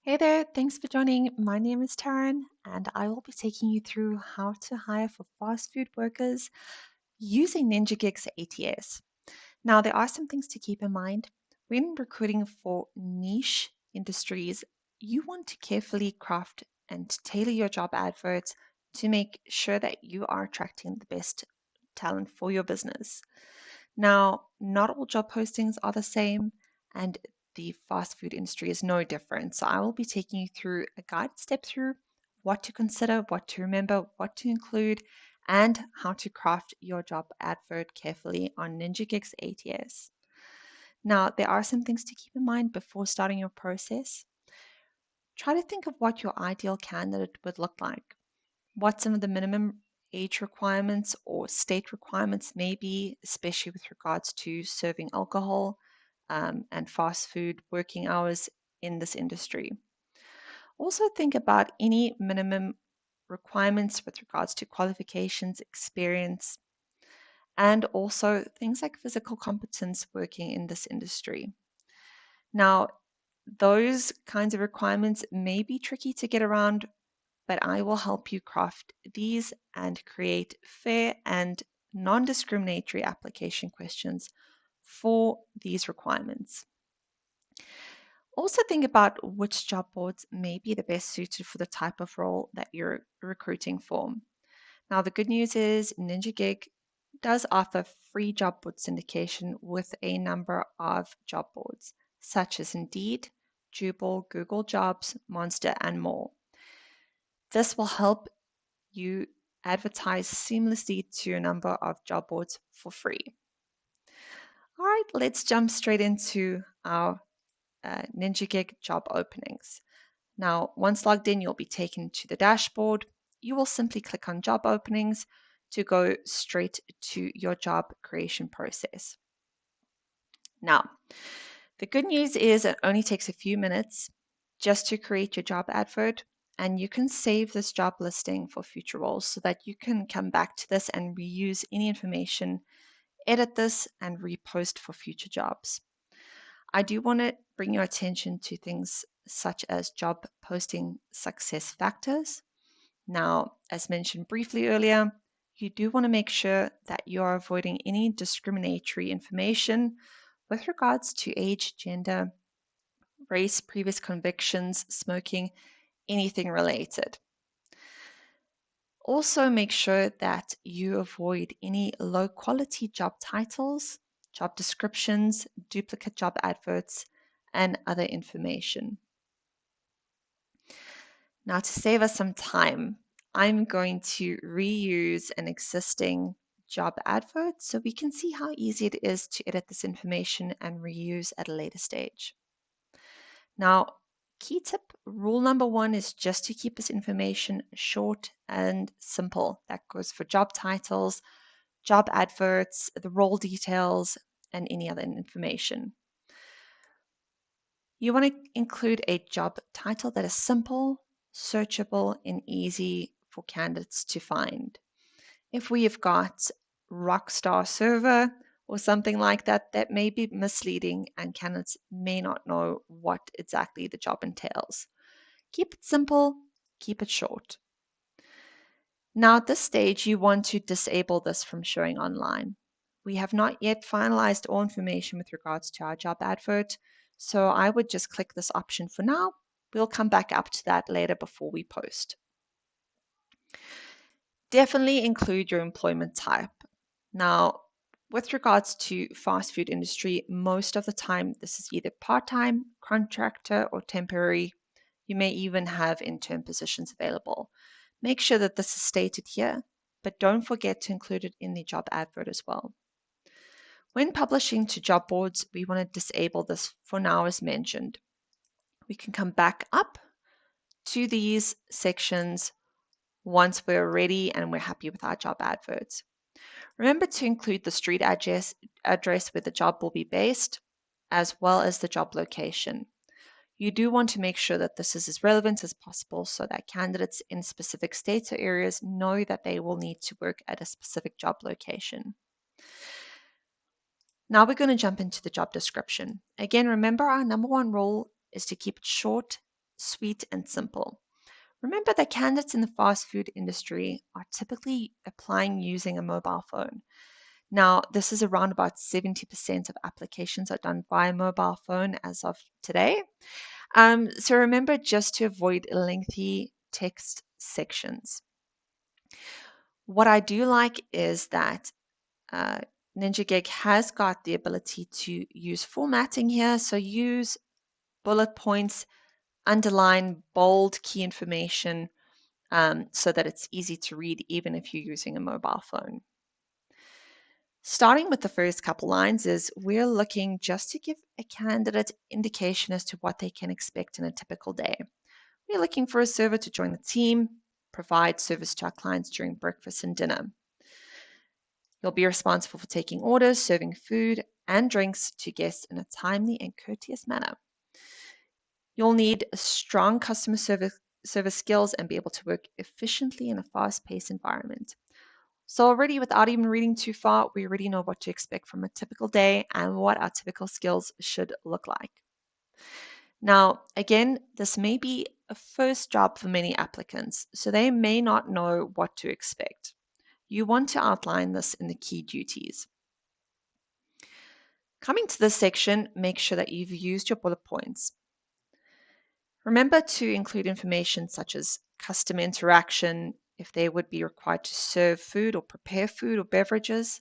Hey there, thanks for joining. My name is Tarryn, and I will be taking you through how to hire for fast food workers using Ninja Gig ATS. Now, there are some things to keep in mind. When recruiting for niche industries, you want to carefully craft and tailor your job adverts to make sure that you are attracting the best talent for your business. Now, not all job postings are the same, and the fast food industry is no different. So, I will be taking you through a guided step through what to consider, what to remember, what to include, and how to craft your job advert carefully on Ninja Gig ATS. Now, there are some things to keep in mind before starting your process. Try to think of what your ideal candidate would look like, what some of the minimum age requirements or state requirements may be, especially with regards to serving alcohol and fast food working hours in this industry. Also, think about any minimum requirements with regards to qualifications, experience, and also things like physical competence working in this industry. Now, those kinds of requirements may be tricky to get around, but I will help you craft these and create fair and non discriminatory application questions for these requirements. Also, think about which job boards may be the best suited for the type of role that you're recruiting for. Now, the good news is Ninja Gig does offer free job board syndication with a number of job boards, such as Indeed, Jubal, Google Jobs, Monster, and more. This will help you advertise seamlessly to a number of job boards for free. All right, let's jump straight into our Ninja Gig job openings. Now, once logged in, you'll be taken to the dashboard. You will simply click on job openings to go straight to your job creation process. Now, the good news is it only takes a few minutes just to create your job advert, and you can save this job listing for future roles so that you can come back to this and reuse any information, edit this, and repost for future jobs. I do want to bring your attention to things such as job posting success factors. Now, as mentioned briefly earlier, you do want to make sure that you are avoiding any discriminatory information with regards to age, gender, race, previous convictions, smoking, anything related. Also, make sure that you avoid any low quality job titles, job descriptions, duplicate job adverts, and other information. Now, to save us some time, I'm going to reuse an existing job advert so we can see how easy it is to edit this information and reuse at a later stage. Now, key tip, rule number one is just to keep this information short and simple. That goes for job titles, job adverts, the role details, and any other information. You want to include a job title that is simple, searchable, and easy for candidates to find. If we have got Rockstar Server or something like that, that may be misleading and candidates may not know what exactly the job entails. Keep it simple, keep it short. Now, at this stage, you want to disable this from showing online. We have not yet finalized all information with regards to our job advert, so I would just click this option for now. We'll come back up to that later before we post. Definitely include your employment type. Now, with regards to fast food industry, most of the time this is either part-time, contractor, or temporary. You may even have intern positions available. Make sure that this is stated here, but don't forget to include it in the job advert as well. When publishing to job boards, we want to disable this for now as mentioned. We can come back up to these sections once we're ready and we're happy with our job adverts. Remember to include the street address where the job will be based, as well as the job location. You do want to make sure that this is as relevant as possible so that candidates in specific states or areas know that they will need to work at a specific job location. Now we're going to jump into the job description. Again, remember our number one rule is to keep it short sweet, and simple. Remember that candidates in the fast food industry are typically applying using a mobile phone. Now, this is around about 70% of applications are done via mobile phone as of today. So remember just to avoid lengthy text sections. What I do like is that uh, Ninja Gig has got the ability to use formatting here. So use bullet points, underline, bold key information so that it's easy to read even if you're using a mobile phone. Starting with the first couple lines is we're looking just to give a candidate indication as to what they can expect in a typical day. We're looking for a server to join the team, provide service to our clients during breakfast and dinner. You'll be responsible for taking orders, serving food and drinks to guests in a timely and courteous manner. You'll need strong customer service skills and be able to work efficiently in a fast-paced environment. So already, without even reading too far, we already know what to expect from a typical day and what our typical skills should look like. Now, again, this may be a first job for many applicants, so they may not know what to expect. You want to outline this in the key duties. Coming to this section, make sure that you've used your bullet points. Remember to include information such as customer interaction, if they would be required to serve food or prepare food or beverages,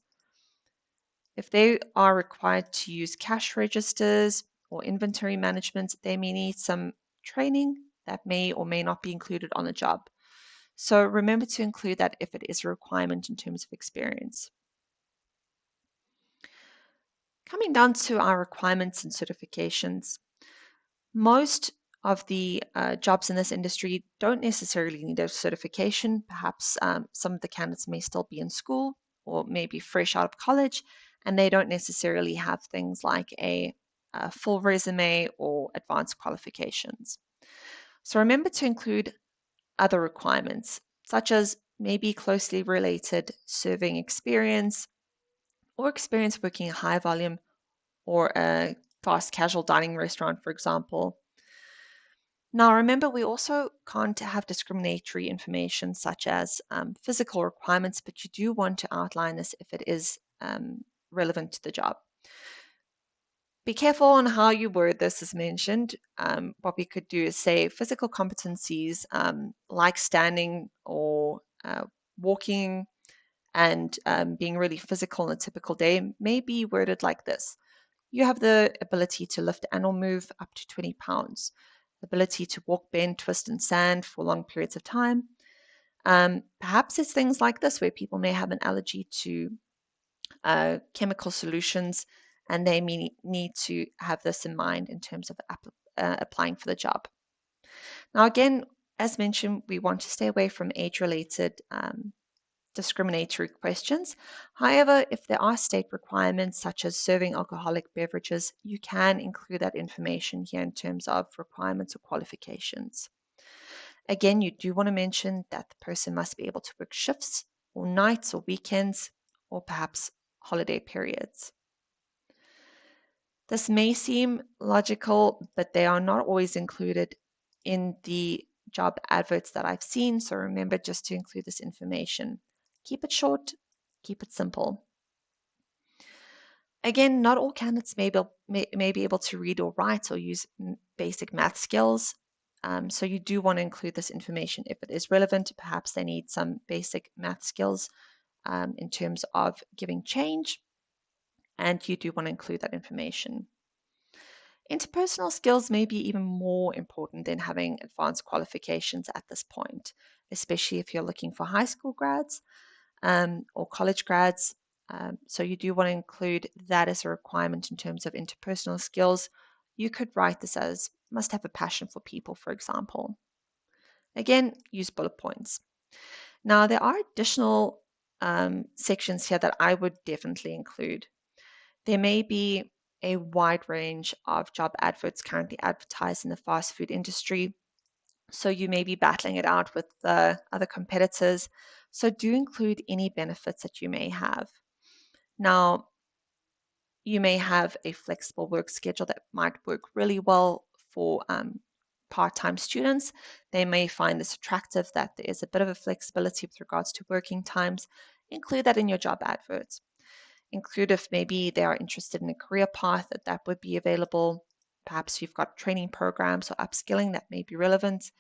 if they are required to use cash registers or inventory management, they may need some training that may or may not be included on the job. So remember to include that if it is a requirement in terms of experience. Coming down to our requirements and certifications, most of the jobs in this industry don't necessarily need a certification. Perhaps some of the candidates may still be in school or maybe fresh out of college, and they don't necessarily have things like a full resume or advanced qualifications. So remember to include other requirements, such as maybe closely related serving experience or experience working a high volume or a fast casual dining restaurant, for example. Now, remember, we also can't have discriminatory information such as physical requirements, but you do want to outline this if it is relevant to the job. Be careful on how you word this, as mentioned. What we could do is say physical competencies like standing or walking and being really physical in a typical day may be worded like this. You have the ability to lift and or move up to 20 pounds, the ability to walk, bend, twist, and stand for long periods of time. Perhaps it's things like this where people may have an allergy to chemical solutions and they may need to have this in mind in terms of applying for the job. Now, again, as mentioned, we want to stay away from age-related discriminatory questions. However, if there are state requirements such as serving alcoholic beverages, you can include that information here in terms of requirements or qualifications. Again, you do want to mention that the person must be able to work shifts or nights or weekends or perhaps holiday periods. This may seem logical, but they are not always included in the job adverts that I've seen. So remember just to include this information. Keep it short, keep it simple. Again, not all candidates may be able to read or write or use basic math skills. So you do want to include this information if it is relevant. Perhaps they need some basic math skills in terms of giving change, and you do want to include that information. Interpersonal skills may be even more important than having advanced qualifications at this point, especially if you're looking for high school grads or college grads. So you do want to include that as a requirement in terms of interpersonal skills. You could write this as must have a passion for people, for example. Again, use bullet points. Now, there are additional sections here that I would definitely include. There may be a wide range of job adverts currently advertised in the fast food industry. So you may be battling it out with other competitors. So do include any benefits that you may have. Now, you may have a flexible work schedule that might work really well for part-time students, they may find this attractive that there is a bit of a flexibility with regards to working times. Include that in your job adverts. Include if maybe they are interested in a career path that would be available. Perhaps you've got training programs or upskilling that may be relevant,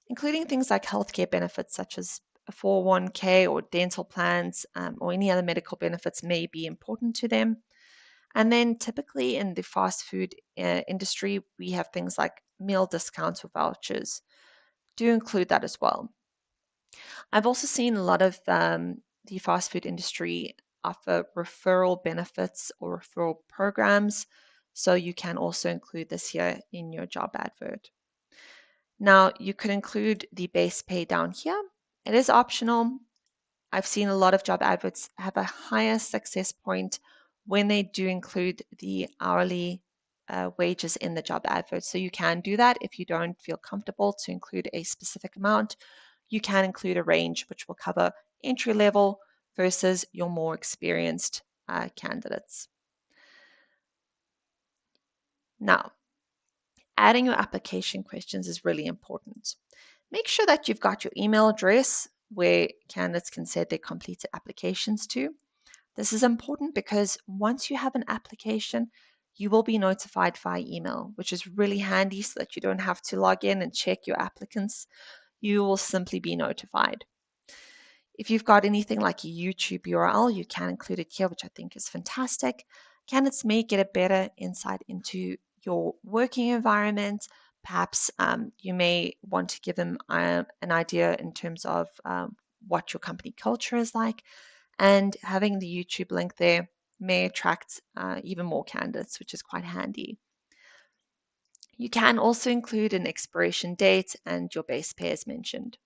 including things like healthcare benefits such as a 401k or dental plans, or any other medical benefits may be important to them. And then typically in the fast food industry, we have things like meal discounts or vouchers. Do include that as well. I've also seen a lot of the fast food industry offer referral benefits or referral programs. So you can also include this here in your job advert. Now, you could include the base pay down here. It is optional. I've seen a lot of job adverts have a higher success point when they do include the hourly wages in the job advert. So you can do that if you don't feel comfortable to include a specific amount. You can include a range which will cover entry level versus your more experienced candidates. Now, adding your application questions is really important. Make sure that you've got your email address where candidates can send their completed applications to. This is important because once you have an application, you will be notified via email, which is really handy so that you don't have to log in and check your applicants. You will simply be notified. If you've got anything like a YouTube URL, you can include it here, which I think is fantastic. Candidates may get a better insight into your working environment. Perhaps you may want to give them an idea in terms of what your company culture is like. And having the YouTube link there may attract even more candidates, which is quite handy. You can also include an expiration date and your base pay as mentioned.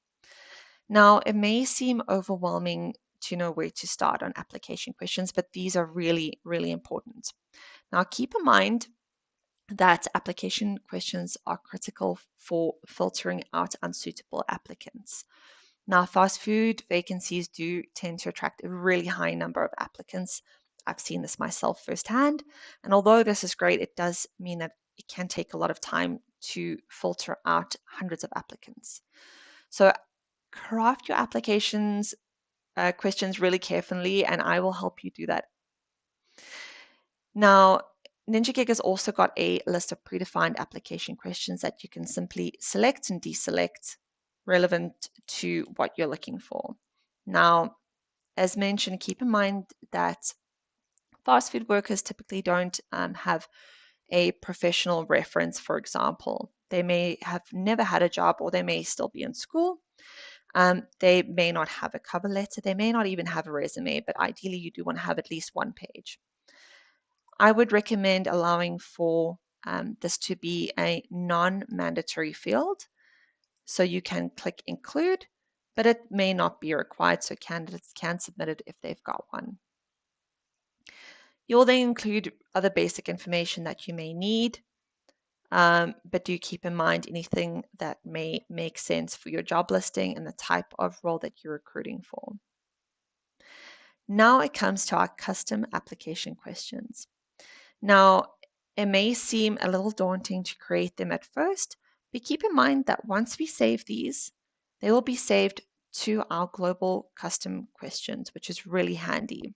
Now, it may seem overwhelming to know where to start on application questions, but these are really, really important. Now, keep in mind that application questions are critical for filtering out unsuitable applicants. Now, fast food vacancies do tend to attract a really high number of applicants. I've seen this myself firsthand. And although this is great, it does mean that it can take a lot of time to filter out hundreds of applicants. So craft your applications questions really carefully, and I will help you do that. Now, Ninja Gig has also got a list of predefined application questions that you can simply select and deselect relevant to what you're looking for. Now, as mentioned, keep in mind that fast food workers typically don't have a professional reference, for example. They may have never had a job or they may still be in school. They may not have a cover letter. They may not even have a resume, but ideally you do want to have at least one page. I would recommend allowing for this to be a non-mandatory field. So you can click include, but it may not be required, so candidates can submit it if they've got one. You'll then include other basic information that you may need, but do keep in mind anything that may make sense for your job listing and the type of role that you're recruiting for. Now it comes to our custom application questions. Now, it may seem a little daunting to create them at first, but keep in mind that once we save these, they will be saved to our global custom questions, which is really handy.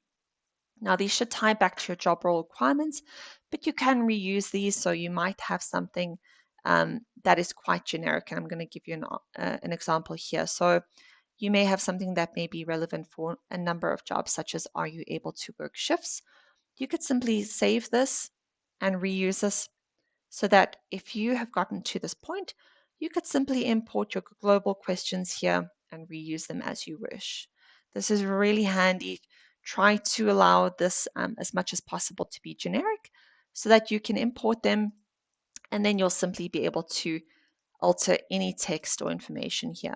Now, these should tie back to your job role requirements, but you can reuse these. So you might have something that is quite generic, and I'm going to give you an example here. So you may have something that may be relevant for a number of jobs, such as are you able to work shifts? You could simply save this and reuse this so that if you have gotten to this point, you could simply import your global questions here and reuse them as you wish. This is really handy. Try to allow this as much as possible to be generic so that you can import them, and then you'll simply be able to alter any text or information here.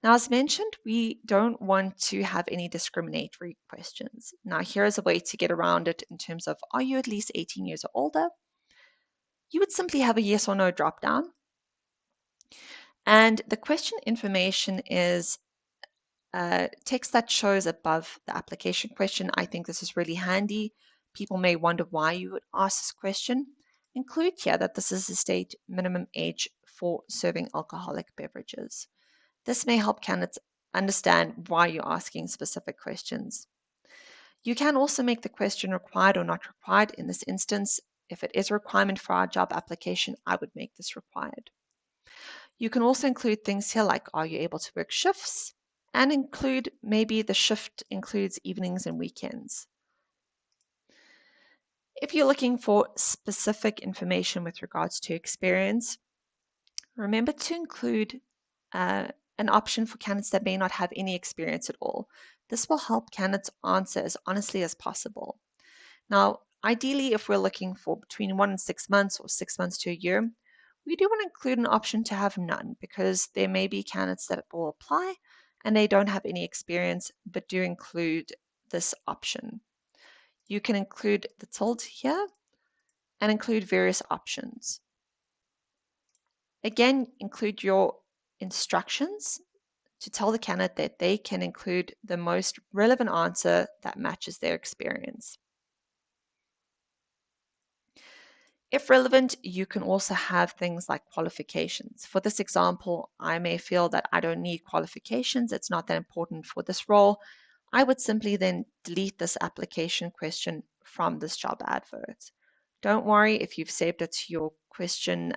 Now, as mentioned, we don't want to have any discriminatory questions. Now, here is a way to get around it in terms of, are you at least 18 years or older? You would simply have a yes or no drop down. And the question information is text that shows above the application question. I think this is really handy. People may wonder why you would ask this question. include here that this is the state minimum age for serving alcoholic beverages. This may help candidates understand why you're asking specific questions. You can also make the question required or not required. In this instance, if it is a requirement for our job application, I would make this required. You can also include things here like, are you able to work shifts? And include maybe the shift includes evenings and weekends. If you're looking for specific information with regards to experience, remember to include an option for candidates that may not have any experience at all. This will help candidates answer as honestly as possible. Now, ideally, if we're looking for between 1 and 6 months or 6 months to a year, we do want to include an option to have none because there may be candidates that will apply and they don't have any experience but do include this option. You can include the tilde here and include various options. Again, include your instructions to tell the candidate that they can include the most relevant answer that matches their experience. If relevant, you can also have things like qualifications. For this example, I may feel that I don't need qualifications. It's not that important for this role. I would simply then delete this application question from this job advert. Don't worry if you've saved it to your question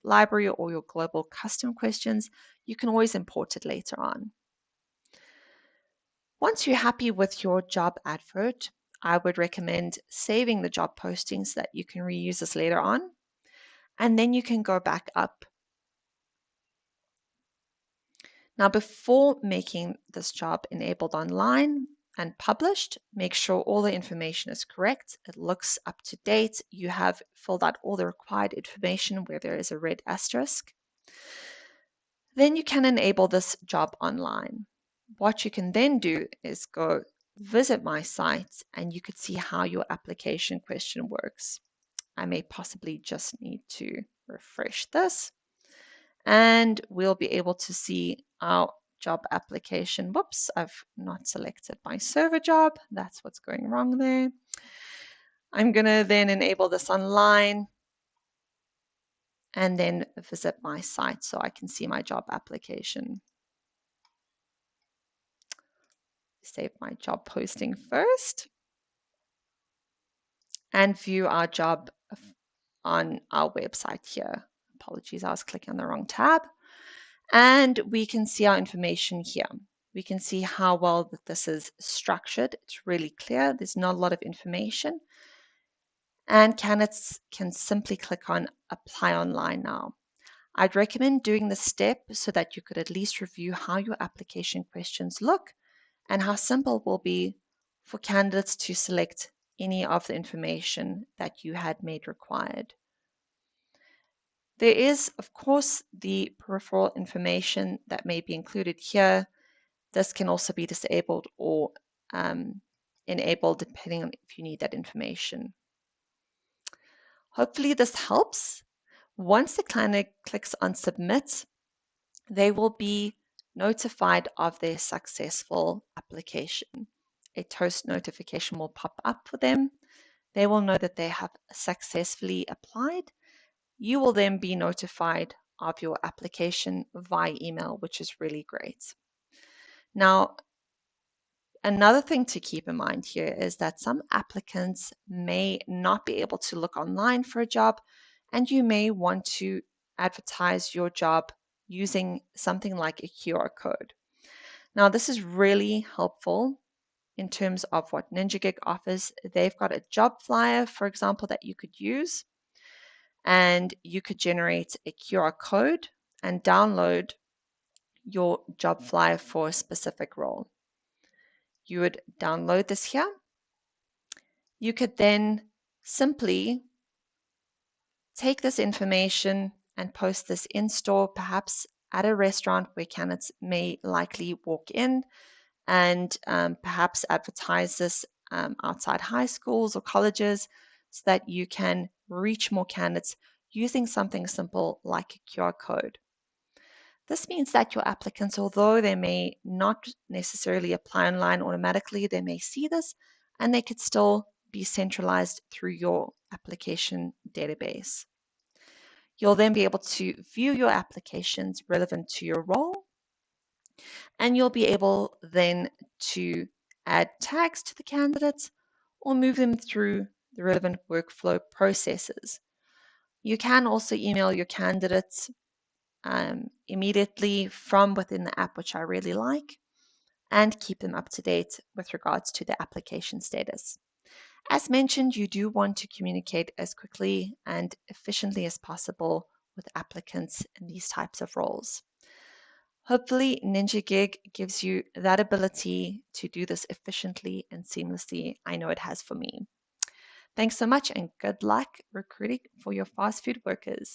library or your global custom questions. You can always import it later on. Once you're happy with your job advert, I would recommend saving the job posting so that you can reuse this later on. And then you can go back up. Now, before making this job enabled online and published, make sure all the information is correct. It looks up to date. You have filled out all the required information where there is a red asterisk. Then you can enable this job online. What you can then do is go visit my site and you could see how your application question works. I may possibly just need to refresh this and we'll be able to see our job application. Whoops, I've not selected my server job. That's what's going wrong there. I'm going to then enable this online and then visit my site so I can see my job application. Save my job posting first and view our job on our website here. Apologies, I was clicking on the wrong tab. And we can see our information here. We can see how well that this is structured. It's really clear. There's not a lot of information. And candidates can simply click on Apply Online now. I'd recommend doing this step so that you could at least review how your application questions look and how simple it will be for candidates to select any of the information that you had made required. There is, of course, the peripheral information that may be included here. This can also be disabled or enabled depending on if you need that information. Hopefully this helps. Once the client clicks on submit, they will be notified of their successful application. A toast notification will pop up for them. They will know that they have successfully applied. You will then be notified of your application via email, which is really great. Now, another thing to keep in mind here is that some applicants may not be able to look online for a job, and you may want to advertise your job using something like a QR code. Now, this is really helpful in terms of what Ninja Gig offers. They've got a job flyer, for example, that you could use, and you could generate a QR code and download your job flyer for a specific role. You would download this here. You could then simply take this information and post this in store, perhaps at a restaurant where candidates may likely walk in, and perhaps advertise this outside high schools or colleges so that you can reach more candidates using something simple like a QR code. This means that your applicants, although they may not necessarily apply online automatically, they may see this and they could still be centralized through your application database. You'll then be able to view your applications relevant to your role, and you'll be able then to add tags to the candidates or move them through the relevant workflow processes. You can also email your candidates immediately from within the app, which I really like, and keep them up to date with regards to the application status. As mentioned, you do want to communicate as quickly and efficiently as possible with applicants in these types of roles. Hopefully, Ninja Gig gives you that ability to do this efficiently and seamlessly. I know it has for me. Thanks so much and good luck recruiting for your fast food workers.